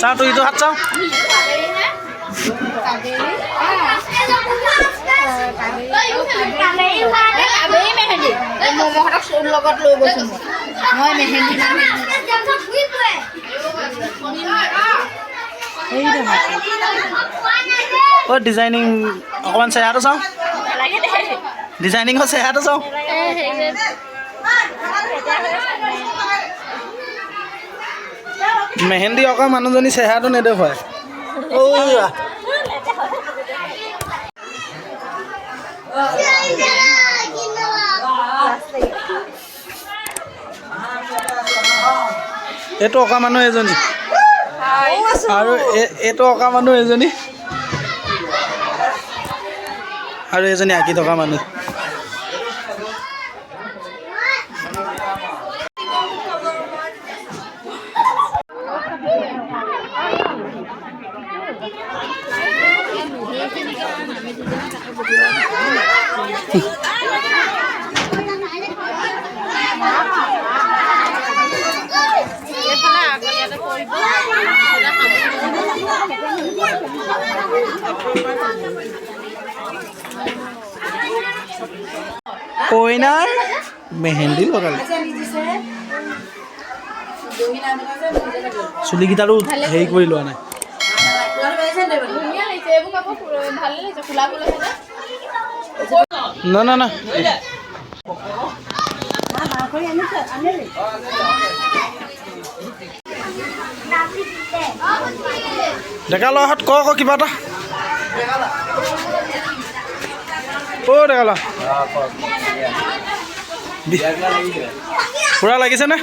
চাওঁ তই ইটো হাত চাওঁ লগত লৈ গৈছো মই মেহেন্দি ডিজাইনিং অকণমান চেহেৰাটো চাওঁ ডিজাইনিঙৰ চেহেৰাটো চাওঁ মেহেন্দি অকা মানুহজনী চেহেৰাটো নেদেখুৱায় এইটো অকা মানুহ এজনী আৰু এইটো অকা মানুহ এজনী আৰু এজনী আঁকি থকা মানুহ কইনাৰ মেহেন্দি লগালে চুলিকেইটাৰো হেৰি কৰি লোৱা নাই না না না ডেকা ল'ৰাহঁত ক কিবা এটা ডেকা ল'ৰা পুৰা লাগিছেনে